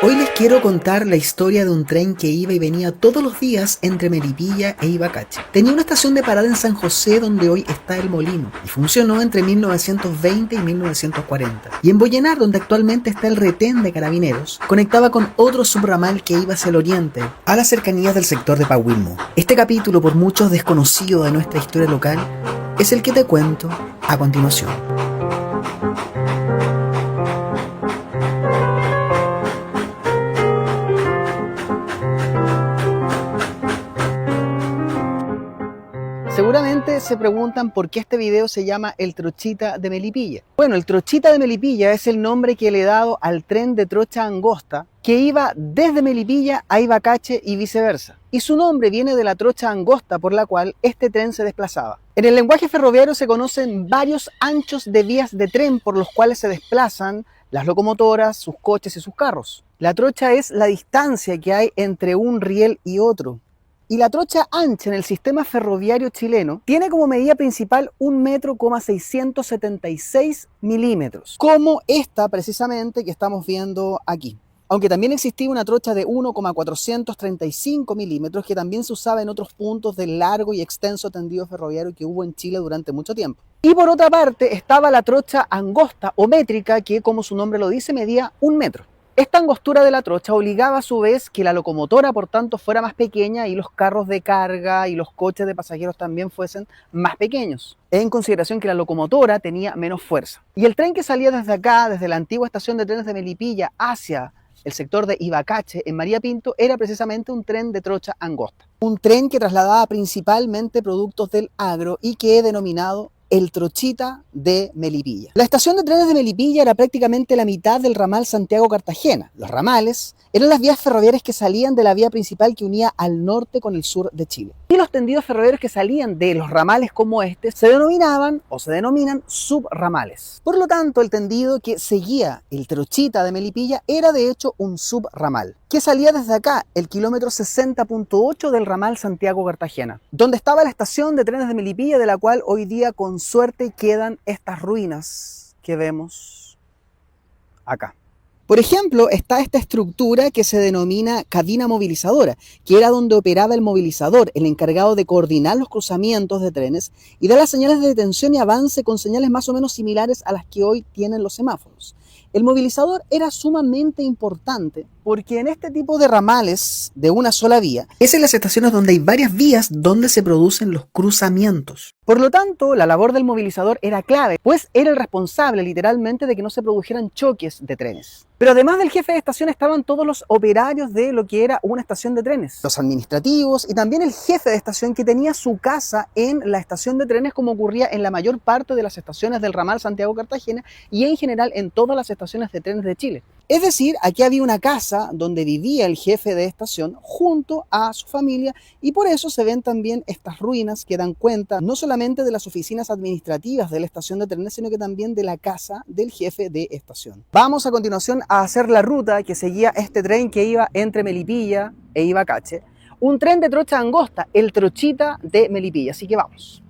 Hoy les quiero contar la historia de un tren que iba y venía todos los días entre Melipilla e Ibacache. Tenía una estación de parada en San José donde hoy está el molino y funcionó entre 1920 y 1940. Y en Boyenar, donde actualmente está el retén de Carabineros, conectaba con otro subramal que iba hacia el oriente, a las cercanías del sector de Pahuilmo. Este capítulo, por muchos desconocido de nuestra historia local, es el que te cuento a continuación. Seguramente se preguntan por qué este video se llama El Trochita de Melipilla. Bueno, el Trochita de Melipilla es el nombre que le he dado al tren de trocha angosta que iba desde Melipilla a Ibacache y viceversa. Y su nombre viene de la trocha angosta por la cual este tren se desplazaba. En el lenguaje ferroviario se conocen varios anchos de vías de tren por los cuales se desplazan las locomotoras, sus coches y sus carros. La trocha es la distancia que hay entre un riel y otro. Y la trocha ancha en el sistema ferroviario chileno tiene como medida principal 1,676 milímetros, como esta precisamente que estamos viendo aquí. Aunque también existía una trocha de 1,435 milímetros que también se usaba en otros puntos del largo y extenso tendido ferroviario que hubo en Chile durante mucho tiempo. Y por otra parte estaba la trocha angosta o métrica que, como su nombre lo dice, medía 1 metro. Esta angostura de la trocha obligaba a su vez que la locomotora, por tanto, fuera más pequeña y los carros de carga y los coches de pasajeros también fuesen más pequeños, en consideración que la locomotora tenía menos fuerza. Y el tren que salía desde acá, desde la antigua estación de trenes de Melipilla hacia el sector de Ibacache, en María Pinto, era precisamente un tren de trocha angosta. Un tren que trasladaba principalmente productos del agro y que he denominado el Trochita de Melipilla. La estación de trenes de Melipilla era prácticamente la mitad del ramal Santiago-Cartagena. Los ramales eran las vías ferroviarias que salían de la vía principal que unía al norte con el sur de Chile. Y los tendidos ferroviarios que salían de los ramales como este se denominaban o se denominan subramales. Por lo tanto, el tendido que seguía el Trochita de Melipilla era de hecho un subramal, que salía desde acá, el kilómetro 60.8 del ramal Santiago-Cartagena, donde estaba la estación de trenes de Melipilla, de la cual hoy día con suerte quedan estas ruinas que vemos acá. Por ejemplo, está esta estructura que se denomina cabina movilizadora, que era donde operaba el movilizador, el encargado de coordinar los cruzamientos de trenes y dar las señales de detención y avance con señales más o menos similares a las que hoy tienen los semáforos. El movilizador era sumamente importante porque en este tipo de ramales de una sola vía es en las estaciones donde hay varias vías donde se producen los cruzamientos. Por lo tanto, la labor del movilizador era clave, pues era el responsable literalmente de que no se produjeran choques de trenes. Pero además del jefe de estación estaban todos los operarios de lo que era una estación de trenes, los administrativos y también el jefe de estación que tenía su casa en la estación de trenes, como ocurría en la mayor parte de las estaciones del ramal Santiago-Cartagena y en general en todas las estaciones de trenes de Chile. Es decir, aquí había una casa donde vivía el jefe de estación junto a su familia y por eso se ven también estas ruinas que dan cuenta no solamente de las oficinas administrativas de la estación de trenes, sino que también de la casa del jefe de estación. Vamos a continuación a hacer la ruta que seguía este tren que iba entre Melipilla e Ibacache. Un tren de trocha angosta, el Trochita de Melipilla. Así que vamos.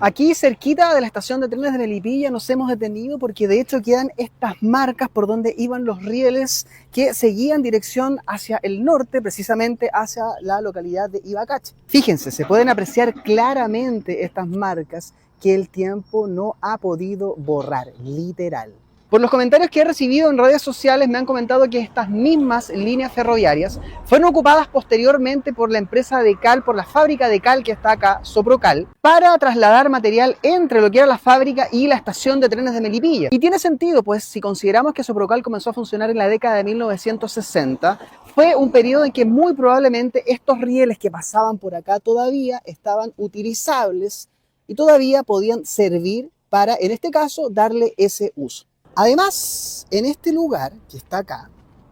Aquí cerquita de la estación de trenes de Melipilla nos hemos detenido porque de hecho quedan estas marcas por donde iban los rieles que seguían dirección hacia el norte, precisamente hacia la localidad de Ibacache. Fíjense, se pueden apreciar claramente estas marcas que el tiempo no ha podido borrar, literal. Por los comentarios que he recibido en redes sociales me han comentado que estas mismas líneas ferroviarias fueron ocupadas posteriormente por la empresa de cal, por la fábrica de cal que está acá, Soprocal, para trasladar material entre lo que era la fábrica y la estación de trenes de Melipilla. Y tiene sentido, pues si consideramos que Soprocal comenzó a funcionar en la década de 1960, fue un periodo en que muy probablemente estos rieles que pasaban por acá todavía estaban utilizables y todavía podían servir para, en este caso, darle ese uso. Además, en este lugar que está acá,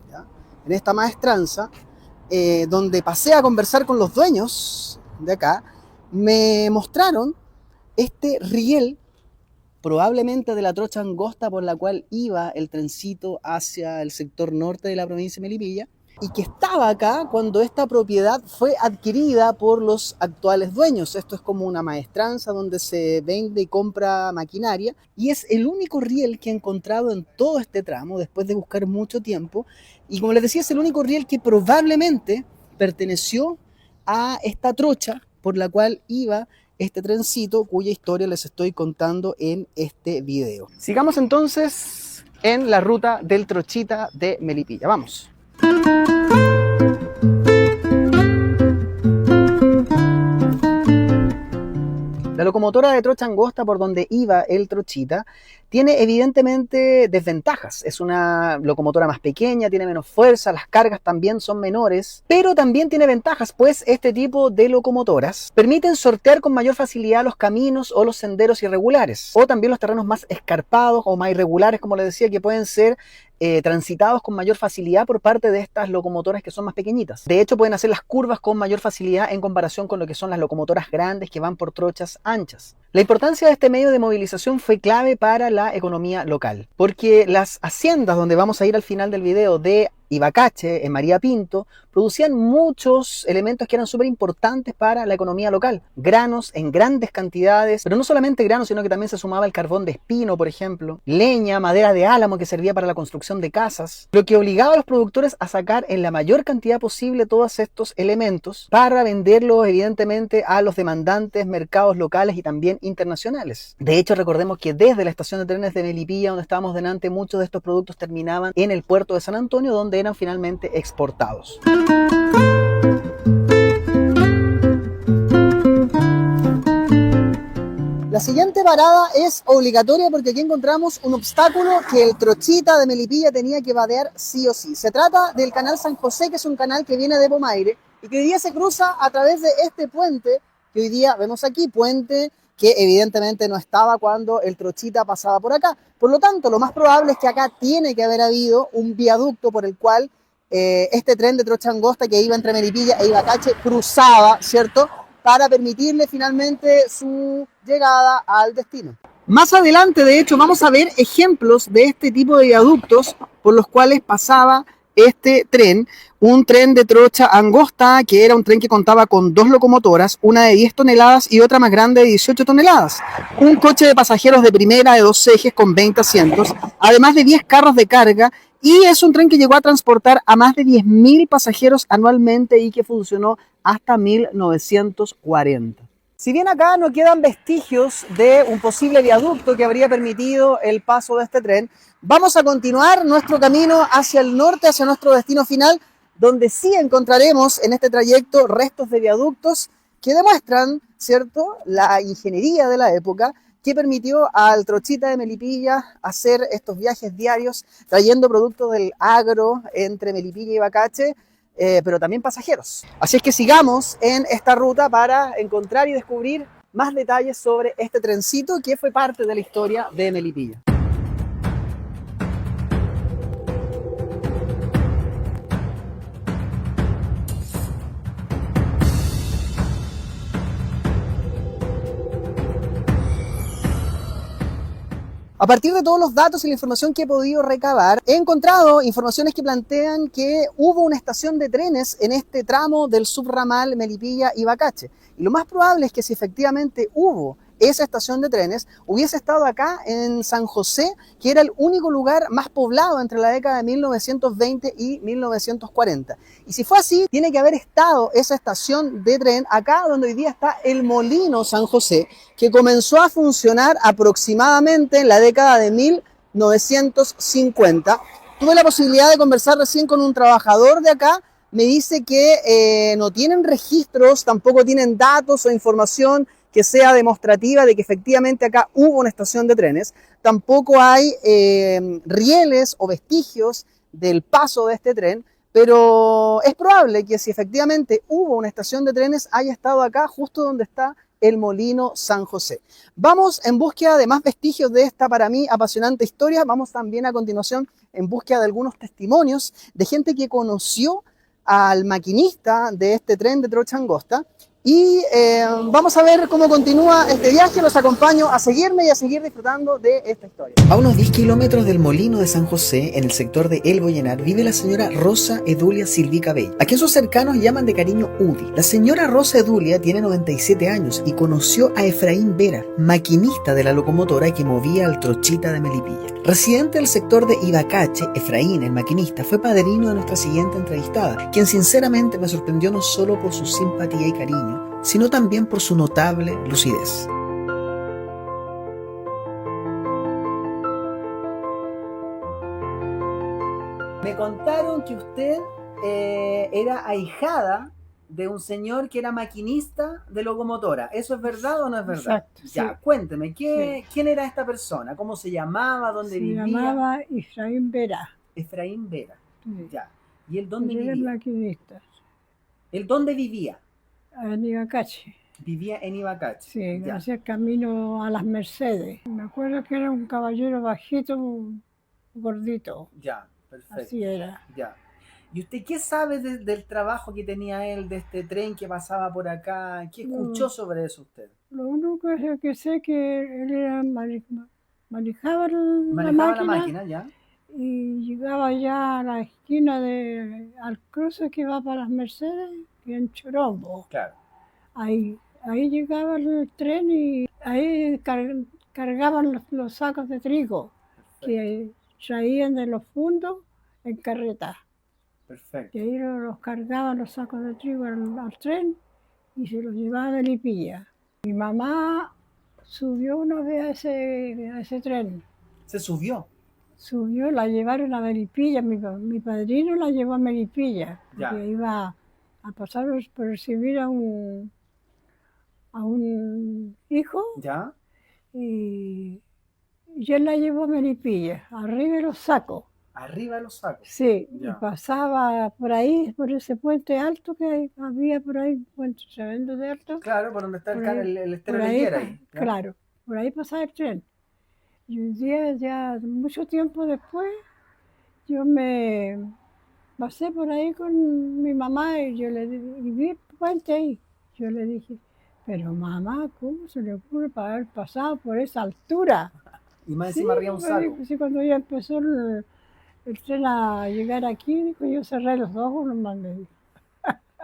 ¿ya?, en esta maestranza, donde pasé a conversar con los dueños de acá, me mostraron este riel, probablemente de la trocha angosta por la cual iba el trencito hacia el sector norte de la provincia de Melipilla, y que estaba acá cuando esta propiedad fue adquirida por los actuales dueños. Esto es como una maestranza donde se vende y compra maquinaria, y es el único riel que he encontrado en todo este tramo después de buscar mucho tiempo, y como les decía, es el único riel que probablemente perteneció a esta trocha por la cual iba este trencito, cuya historia les estoy contando en este video. Sigamos entonces en la ruta del Trochita de Melipilla. Vamos. La locomotora de trocha angosta por donde iba el Trochita tiene evidentemente desventajas. Es una locomotora más pequeña, tiene menos fuerza, las cargas también son menores, pero también tiene ventajas, pues este tipo de locomotoras permiten sortear con mayor facilidad los caminos o los senderos irregulares, o también los terrenos más escarpados o más irregulares, como les decía, que pueden ser transitados con mayor facilidad por parte de estas locomotoras que son más pequeñitas. De hecho, pueden hacer las curvas con mayor facilidad en comparación con lo que son las locomotoras grandes que van por trochas anchas. La importancia de este medio de movilización fue clave para la economía local, porque las haciendas donde vamos a ir al final del video de Ibacache, en María Pinto, producían muchos elementos que eran súper importantes para la economía local. Granos en grandes cantidades, pero no solamente granos, sino que también se sumaba el carbón de espino, por ejemplo, leña, madera de álamo que servía para la construcción de casas, lo que obligaba a los productores a sacar en la mayor cantidad posible todos estos elementos para venderlos evidentemente a los demandantes mercados locales y también internacionales. De hecho, recordemos que desde la estación de trenes de Melipilla, donde estábamos delante, muchos de estos productos terminaban en el puerto de San Antonio, donde eran finalmente exportados. La siguiente parada es obligatoria porque aquí encontramos un obstáculo que el Trochita de Melipilla tenía que vadear sí o sí. Se trata del canal San José, que es un canal que viene de Pomaire y que hoy día se cruza a través de este puente que hoy día vemos aquí, puente que evidentemente no estaba cuando el Trochita pasaba por acá. Por lo tanto, lo más probable es que acá tiene que haber habido un viaducto por el cual este tren de trocha angosta que iba entre Melipilla e Ibacache cruzaba, ¿cierto?, para permitirle finalmente su llegada al destino. Más adelante, de hecho, vamos a ver ejemplos de este tipo de viaductos por los cuales pasaba este tren, un tren de trocha angosta, que era un tren que contaba con dos locomotoras, una de 10 toneladas y otra más grande de 18 toneladas, un coche de pasajeros de primera de 2 ejes con 20 asientos, además de 10 carros de carga, y es un tren que llegó a transportar a más de 10.000 pasajeros anualmente y que funcionó hasta 1940. Si bien acá no quedan vestigios de un posible viaducto que habría permitido el paso de este tren, vamos a continuar nuestro camino hacia el norte, hacia nuestro destino final, donde sí encontraremos en este trayecto restos de viaductos que demuestran, ¿cierto?, la ingeniería de la época que permitió al Trochita de Melipilla hacer estos viajes diarios trayendo productos del agro entre Melipilla y Ibacache, pero también pasajeros. Así es que sigamos en esta ruta para encontrar y descubrir más detalles sobre este trencito que fue parte de la historia de Melipilla. A partir de todos los datos y la información que he podido recabar, he encontrado informaciones que plantean que hubo una estación de trenes en este tramo del subramal Melipilla-Ibacache. Y lo más probable es que si efectivamente hubo esa estación de trenes, hubiese estado acá en San José, que era el único lugar más poblado entre la década de 1920 y 1940. Y si fue así, tiene que haber estado esa estación de tren acá donde hoy día está el Molino San José, que comenzó a funcionar aproximadamente en la década de 1950. Tuve la posibilidad de conversar recién con un trabajador de acá. Me dice que no tienen registros, tampoco tienen datos o información que sea demostrativa de que efectivamente acá hubo una estación de trenes. Tampoco hay rieles o vestigios del paso de este tren, pero es probable que si efectivamente hubo una estación de trenes haya estado acá justo donde está el Molino San José. Vamos en búsqueda de más vestigios de esta para mí apasionante historia. Vamos también a continuación en búsqueda de algunos testimonios de gente que conoció al maquinista de este tren de trocha angosta Y vamos a ver cómo continúa este viaje. Los acompaño a seguirme y a seguir disfrutando de esta historia. A unos 10 kilómetros del Molino de San José, en el sector de El Boyenar, vive la señora Rosa Edulia Silvica Bey, a quien sus cercanos llaman de cariño Udi. La señora Rosa Edulia tiene 97 años y conoció a Efraín Vera, maquinista de la locomotora que movía al Trochita de Melipilla. Residente del sector de Ibacache, Efraín, el maquinista, fue padrino de nuestra siguiente entrevistada, quien sinceramente me sorprendió no solo por su simpatía y cariño, sino también por su notable lucidez. Me contaron que usted era ahijada de un señor que era maquinista de locomotora. ¿Eso es verdad o no es verdad? Exacto. Ya, Sí. cuénteme, ¿quién era esta persona? ¿Cómo se llamaba? ¿Dónde Se vivía? llamaba Efraín Vera. Efraín Vera. Sí. Ya. ¿Y él dónde Él era vivía? maquinista. ¿Él dónde vivía? En Ibacache. Vivía en Ibacache. Sí, Ya. hacía el camino a las Mercedes. Me acuerdo que era un caballero bajito, gordito. Ya, perfecto. Así era. Ya. ¿Y usted qué sabe del trabajo que tenía él, de este tren que pasaba por acá? ¿Qué escuchó sobre eso usted? Lo único que sé es que él era manejaba Manejaba la máquina, ya. y llegaba ya a la esquina al cruce que va para las Mercedes, que en Chorombo. Claro. Ahí llegaba el tren y ahí cargaban los sacos de trigo. Perfecto. Que traían de los fundos en carreta. Perfecto. Y ahí los cargaban los sacos de trigo al tren y se los llevaba a Melipilla. Mi mamá subió una vez a ese tren. ¿Se subió? Subió, la llevaron a Melipilla. Mi padrino la llevó a Melipilla. Porque iba a pasar por recibir a un hijo. ¿Ya? Y él la llevó a Melipilla, arriba de los sacos. ¿Arriba de los sacos? Sí, ya. Y pasaba por ahí, por ese puente alto que había por ahí, un puente tremendo de alto. Claro, por donde está el estero de Higuera ahí. Claro, por ahí pasaba el tren. Y un día, ya mucho tiempo después, yo me pasé por ahí con mi mamá y yo le dije, y vi el puente ahí. Yo le dije, pero mamá, ¿cómo se le ocurre para haber pasado por esa altura? Y más encima arriba un saco. Sí, cuando ya empezó el tren a llegar aquí, dijo, yo cerré los ojos, nomás me dijo.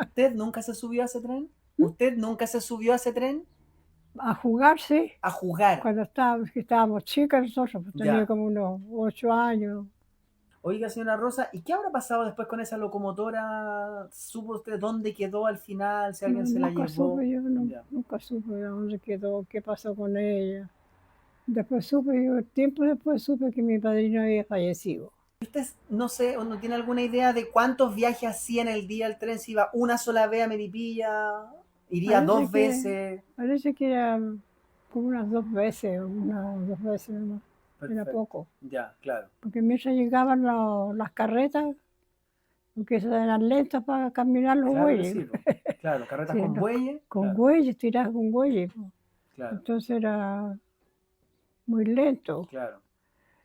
¿Usted nunca se subió a ese tren? ¿Usted nunca se subió a ese tren? A jugar, sí. A jugar. Cuando estábamos chicas nosotros, pues tenía como unos 8 años. Oiga, señora Rosa, ¿y qué habrá pasado después con esa locomotora? ¿Supo usted dónde quedó al final? Si alguien se la llevó. Nunca supe dónde quedó, qué pasó con ella. Después tiempo después supe que mi padrino había fallecido. ¿Usted no sé, o no tiene alguna idea de cuántos viajes hacía en el día el tren? ¿Si iba una sola vez a Melipilla? ¿Iría dos veces? Parece que era como unas 2 veces, unas 2 veces nomás. Era poco. Ya, claro. Porque mientras llegaban las carretas, porque eran lentas para caminar los bueyes. Sí, claro, carretas con bueyes. Con bueyes, tiradas con bueyes. Claro. Entonces era muy lento. Claro.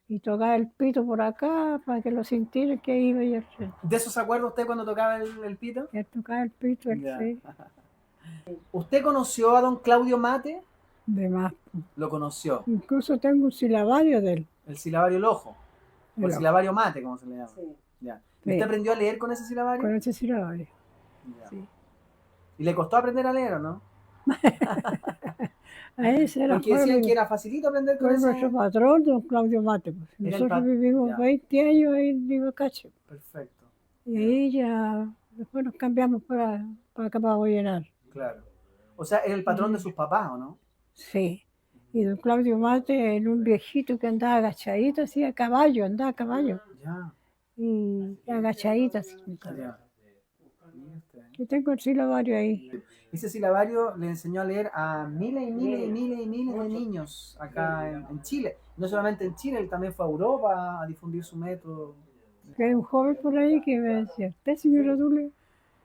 Y tocaba el pito por acá para que lo sintieran que iba y el tren. ¿De eso se acuerda usted cuando tocaba el pito? Que tocaba el pito, sí. ¿Usted conoció a don Claudio Mate? De más. Lo conoció. Incluso tengo un silabario de él. ¿El silabario El Ojo? ¿O el silabario Mate, como se le llama? Sí. Ya. ¿Usted aprendió a leer con ese silabario? Con ese silabario. Sí. ¿Y le costó aprender a leer o no? A ese era. Porque decían que era facilito aprender con ese. Nuestro patrón, don Claudio Mate. Pues. Nosotros vivimos 20 años ahí en Ibacache. Perfecto. Y ahí ya, después nos cambiamos para acá, para Boyenar. Claro. O sea, era el patrón de sus papás, ¿o no? Sí. Y don Claudio Mate era un viejito que andaba agachadito, así andaba a caballo. Ya. Y agachadito así. Ya. Yo tengo el silabario ahí. Ese silabario le enseñó a leer a miles de niños acá en Chile. No solamente en Chile, él también fue a Europa a difundir su método. Hay un joven por ahí que me decía, usted, señora Dule,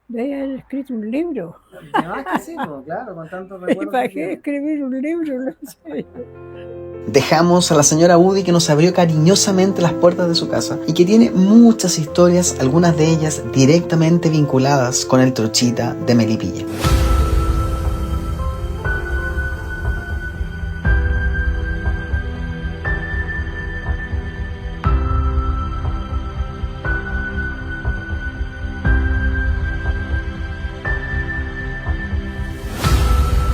debe haber escrito un libro. Además que sí, claro, con tantos recuerdos. ¿Para qué escribir un libro? No sé. Dejamos a la señora Udi, que nos abrió cariñosamente las puertas de su casa y que tiene muchas historias, algunas de ellas directamente vinculadas con el Trochita de Melipilla.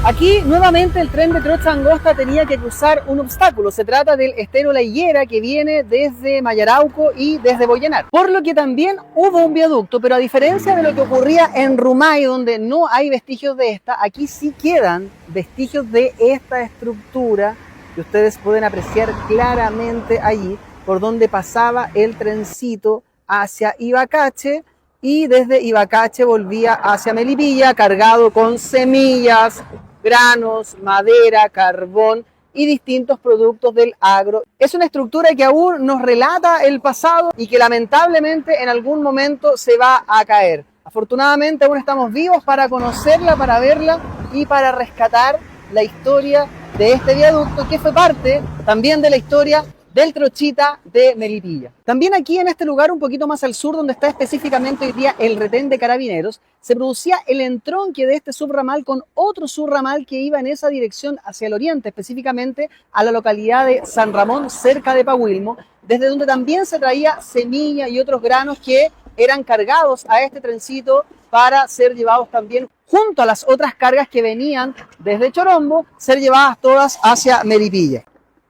Aquí nuevamente el tren de trocha angosta tenía que cruzar un obstáculo. Se trata del estero La Higuera que viene desde Mayarauco y desde Bollenar. Por lo que también hubo un viaducto, pero a diferencia de lo que ocurría en Rumay, donde no hay vestigios de esta, aquí sí quedan vestigios de esta estructura que ustedes pueden apreciar claramente allí, por donde pasaba el trencito hacia Ibacache y desde Ibacache volvía hacia Melipilla cargado con semillas, granos, madera, carbón y distintos productos del agro. Es una estructura que aún nos relata el pasado y que lamentablemente en algún momento se va a caer. Afortunadamente aún estamos vivos para conocerla, para verla y para rescatar la historia de este viaducto que fue parte también de la historia del Trochita de Melipilla. También aquí en este lugar, un poquito más al sur, donde está específicamente hoy día el retén de Carabineros, se producía el entronque de este subramal con otro subramal que iba en esa dirección hacia el oriente, específicamente a la localidad de San Ramón, cerca de Pahuilmo, desde donde también se traía semilla y otros granos que eran cargados a este trencito para ser llevados también junto a las otras cargas que venían desde Chorombo, ser llevadas todas hacia Melipilla.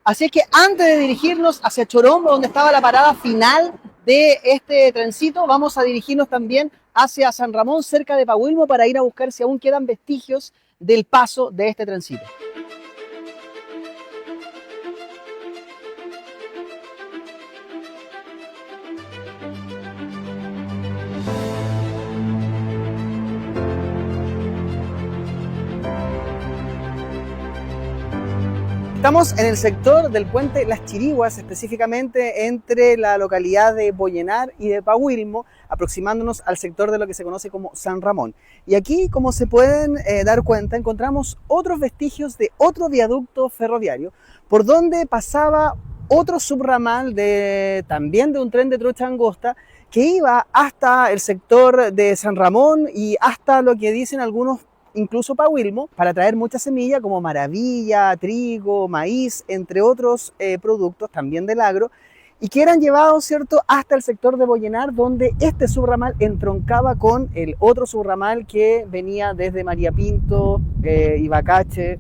Así es que antes de dirigirnos hacia Chorombo, donde estaba la parada final de este trencito, vamos a dirigirnos también hacia San Ramón, cerca de Pahuilmo, para ir a buscar si aún quedan vestigios del paso de este trencito. Estamos en el sector del puente Las Chiriguas, específicamente entre la localidad de Bollenar y de Pahuilmo, aproximándonos al sector de lo que se conoce como San Ramón. Y aquí, como se pueden dar cuenta, encontramos otros vestigios de otro viaducto ferroviario, por donde pasaba otro subramal también de un tren de trocha angosta, que iba hasta el sector de San Ramón y hasta lo que dicen algunos incluso Pahuilmo, para traer mucha semilla como maravilla, trigo, maíz, entre otros productos también del agro, y que eran llevados, ¿cierto?, hasta el sector de Bollenar, donde este subramal entroncaba con el otro subramal que venía desde María Pinto, Ibacache,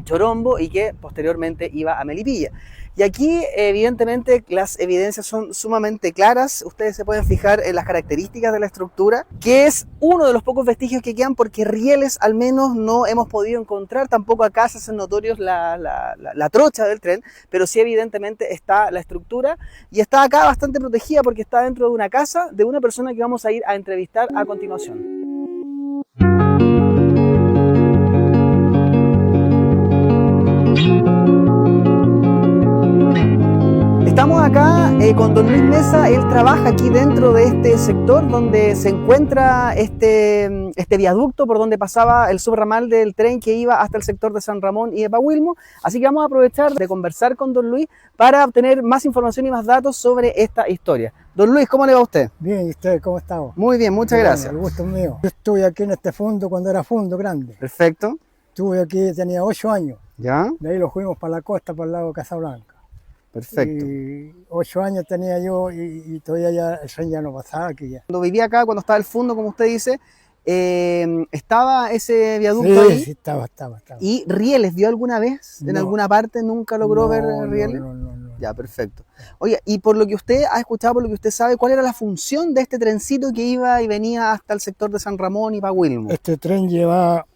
Chorombo, y que posteriormente iba a Melipilla. Y aquí, evidentemente, las evidencias son sumamente claras. Ustedes se pueden fijar en las características de la estructura, que es uno de los pocos vestigios que quedan, porque rieles al menos no hemos podido encontrar. Tampoco acá se hacen notorios la trocha del tren, pero sí evidentemente está la estructura, y está acá bastante protegida porque está dentro de una casa de una persona que vamos a ir a entrevistar a continuación. Estamos acá con don Luis Mesa. Él trabaja aquí dentro de este sector donde se encuentra este viaducto por donde pasaba el subramal del tren que iba hasta el sector de San Ramón y de Pahuilmo. Así que vamos a aprovechar de conversar con don Luis para obtener más información y más datos sobre esta historia. Don Luis, ¿cómo le va a usted? Bien, ¿y usted cómo estamos? Muy bien, muchas gracias. El gusto es mío. Yo estuve aquí en este fondo cuando era fondo grande. Perfecto. Estuve aquí, tenía 8 años. ¿Ya? De ahí lo fuimos para la costa, para el lago Casablanca. Perfecto. Y 8 años tenía yo y todavía ya el tren ya no pasaba aquí ya. Cuando vivía acá, cuando estaba el fondo, como usted dice, ¿estaba ese viaducto ahí? Sí, estaba. ¿Y rieles vio alguna vez? ¿En alguna parte nunca logró ver rieles? No. Ya, perfecto. Oye, y por lo que usted ha escuchado, por lo que usted sabe, ¿cuál era la función de este trencito que iba y venía hasta el sector de San Ramón y Pahuilmo? Este tren llevaba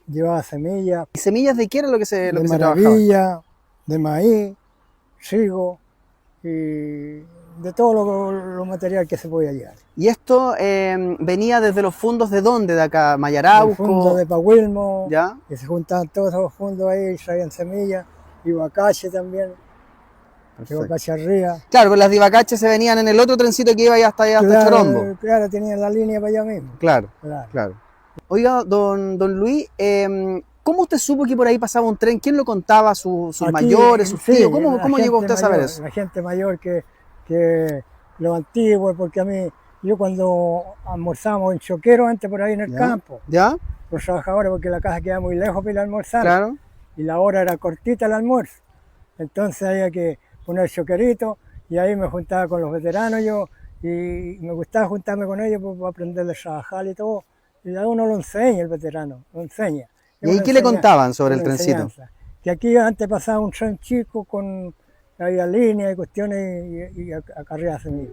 semillas. ¿Y semillas de qué era lo que se trabajaba? De maravilla, de maíz, trigo y de todo lo material que se podía llevar. ¿Y esto venía desde los fondos de dónde? ¿De acá? ¿Mayarauco? El fondo de Pahuilmo, ¿Ya? que se juntaban todos esos fondos ahí y traían semillas, Ibacache también, Ibacache arriba. Claro, pues las de Ibacache se venían en el otro trencito que iba allá hasta Chorombo. Claro, tenían la línea para allá mismo. Claro. Oiga, don Luis, ¿cómo usted supo que por ahí pasaba un tren? ¿Quién lo contaba? ¿Sus mayores, sus tíos? ¿Cómo llegó usted a saber eso? La gente mayor que los antiguos, porque a mí, yo cuando almorzamos en Choquero, antes por ahí en el campo, ¿ya? Los trabajadores, porque la casa quedaba muy lejos para ir a almorzar. Claro. Y la hora era cortita el almuerzo. Entonces había que poner choquerito y ahí me juntaba con los veteranos yo y me gustaba juntarme con ellos para aprender a trabajar y todo. Y a uno lo enseña el veterano, lo enseña. ¿Y ahí qué le contaban sobre el una trencito? enseñanza. Que aquí antes pasaba un tren chico con había líneas y cuestiones y acarreaba semillas.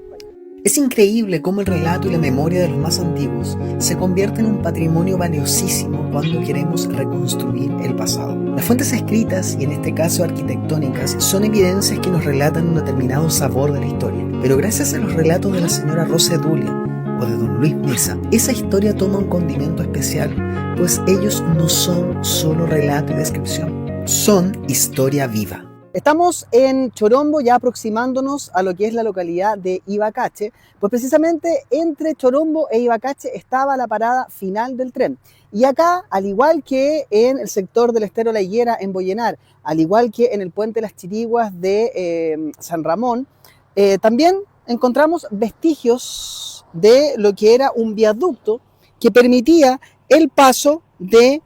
Es increíble cómo el relato y la memoria de los más antiguos se convierten en un patrimonio valiosísimo cuando queremos reconstruir el pasado. Las fuentes escritas, y en este caso arquitectónicas, son evidencias que nos relatan un determinado sabor de la historia. Pero gracias a los relatos de la señora Rosa Dulia o de don Luis Mesa, esa historia toma un condimento especial, pues ellos no son solo relato y descripción, son historia viva. Estamos en Chorombo, ya aproximándonos a lo que es la localidad de Ibacache, pues precisamente entre Chorombo e Ibacache estaba la parada final del tren. Y acá, al igual que en el sector del Estero La Higuera en Boyenar, al igual que en el puente Las Chiriguas de San Ramón, también encontramos vestigios de lo que era un viaducto que permitía el paso del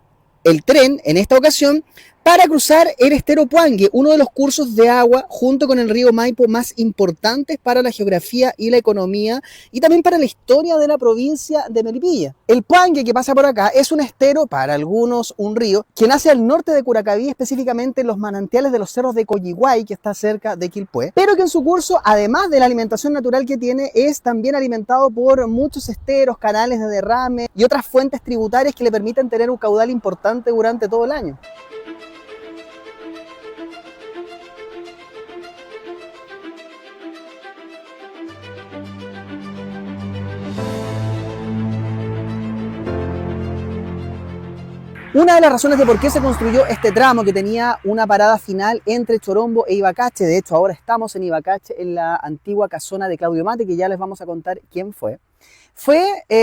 tren, en esta ocasión, para cruzar el estero Puangue, uno de los cursos de agua junto con el río Maipo más importantes para la geografía y la economía y también para la historia de la provincia de Melipilla. El Puangue que pasa por acá es un estero, para algunos un río, que nace al norte de Curacaví, específicamente en los manantiales de los cerros de Coyiguay, que está cerca de Quilpué, pero que en su curso, además de la alimentación natural que tiene, es también alimentado por muchos esteros, canales de derrame y otras fuentes tributarias que le permiten tener un caudal importante durante todo el año. Una de las razones de por qué se construyó este tramo que tenía una parada final entre Chorombo e Ibacache, de hecho ahora estamos en Ibacache, en la antigua casona de Claudio Mate, que ya les vamos a contar quién fue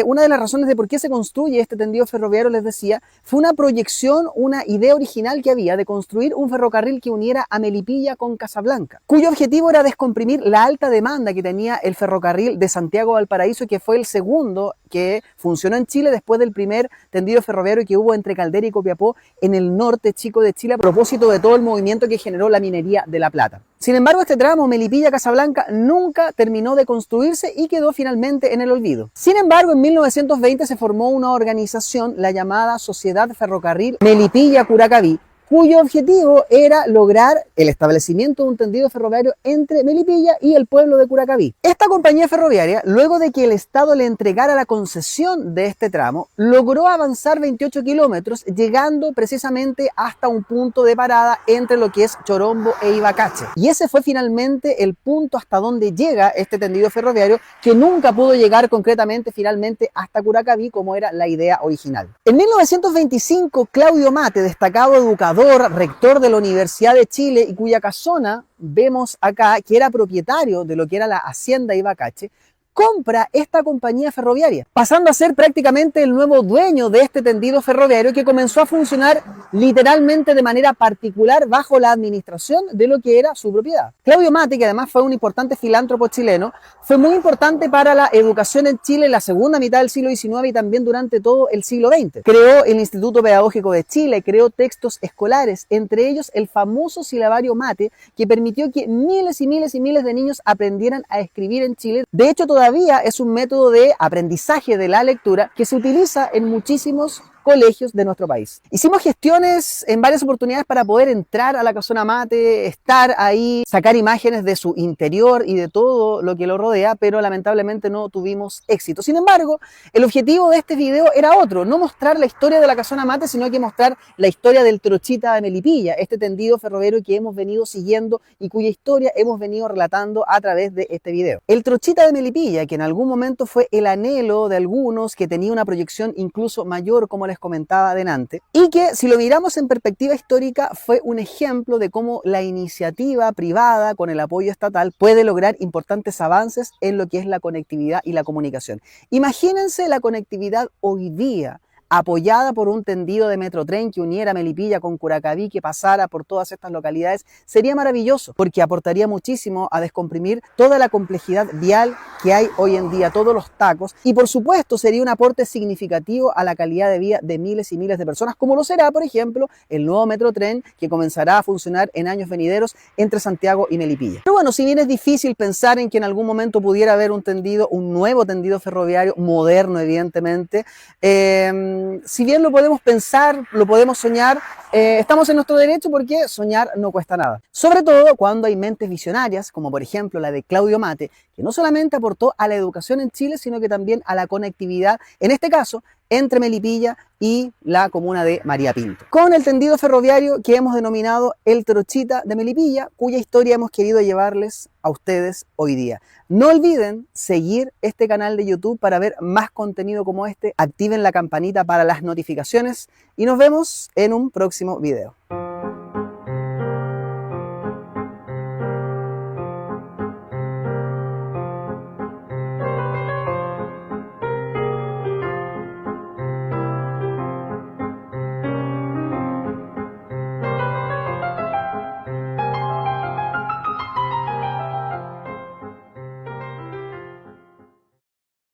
una de las razones de por qué se construye este tendido ferroviario, les decía, fue una proyección, una idea original que había de construir un ferrocarril que uniera a Melipilla con Casablanca, cuyo objetivo era descomprimir la alta demanda que tenía el ferrocarril de Santiago a Valparaíso, que fue el segundo que funcionó en Chile después del primer tendido ferroviario que hubo entre Caldera y Copiapó en el norte chico de Chile a propósito de todo el movimiento que generó la minería de La Plata. Sin embargo, este tramo Melipilla-Casablanca nunca terminó de construirse y quedó finalmente en el olvido. Sin embargo, en 1920 se formó una organización, la llamada Sociedad Ferrocarril Melipilla-Curacaví, cuyo objetivo era lograr el establecimiento de un tendido ferroviario entre Melipilla y el pueblo de Curacaví. Esta compañía ferroviaria, luego de que el Estado le entregara la concesión de este tramo, logró avanzar 28 kilómetros, llegando precisamente hasta un punto de parada entre lo que es Chorombo e Ibacache. Y ese fue finalmente el punto hasta donde llega este tendido ferroviario, que nunca pudo llegar concretamente finalmente hasta Curacaví, como era la idea original. En 1925, Claudio Mate, destacado educador, rector de la Universidad de Chile y cuya casona vemos acá, que era propietario de lo que era la hacienda Ibacache, compra esta compañía ferroviaria, pasando a ser prácticamente el nuevo dueño de este tendido ferroviario que comenzó a funcionar literalmente de manera particular bajo la administración de lo que era su propiedad. Claudio Mate, que además fue un importante filántropo chileno, fue muy importante para la educación en Chile en la segunda mitad del siglo XIX y también durante todo el siglo XX. Creó el Instituto Pedagógico de Chile, creó textos escolares, entre ellos el famoso silabario Mate, que permitió que miles y miles y miles de niños aprendieran a escribir en Chile. De hecho, todavía es un método de aprendizaje de la lectura que se utiliza en muchísimos colegios de nuestro país. Hicimos gestiones en varias oportunidades para poder entrar a la casona Mate, estar ahí, sacar imágenes de su interior y de todo lo que lo rodea, pero lamentablemente no tuvimos éxito. Sin embargo, el objetivo de este video era otro, no mostrar la historia de la casona Mate, sino que mostrar la historia del Trochita de Melipilla, este tendido ferroviario que hemos venido siguiendo y cuya historia hemos venido relatando a través de este video. El Trochita de Melipilla, que en algún momento fue el anhelo de algunos, que tenía una proyección incluso mayor, como les comentaba adelante, y que si lo miramos en perspectiva histórica fue un ejemplo de cómo la iniciativa privada con el apoyo estatal puede lograr importantes avances en lo que es la conectividad y la comunicación. Imagínense la conectividad hoy día, apoyada por un tendido de metrotren que uniera Melipilla con Curacaví, que pasara por todas estas localidades, sería maravilloso, porque aportaría muchísimo a descomprimir toda la complejidad vial que hay hoy en día, todos los tacos, y por supuesto sería un aporte significativo a la calidad de vida de miles y miles de personas, como lo será, por ejemplo, el nuevo metrotren que comenzará a funcionar en años venideros entre Santiago y Melipilla. Pero bueno, si bien es difícil pensar en que en algún momento pudiera haber un nuevo tendido ferroviario, moderno evidentemente, si bien lo podemos pensar, lo podemos soñar, estamos en nuestro derecho porque soñar no cuesta nada. Sobre todo cuando hay mentes visionarias, como por ejemplo la de Claudio Mate, que no solamente aportó a la educación en Chile, sino que también a la conectividad, en este caso, entre Melipilla y la comuna de María Pinto. Con el tendido ferroviario que hemos denominado el Trochita de Melipilla, cuya historia hemos querido llevarles a ustedes hoy día. No olviden seguir este canal de YouTube para ver más contenido como este, activen la campanita para las notificaciones y nos vemos en un próximo video.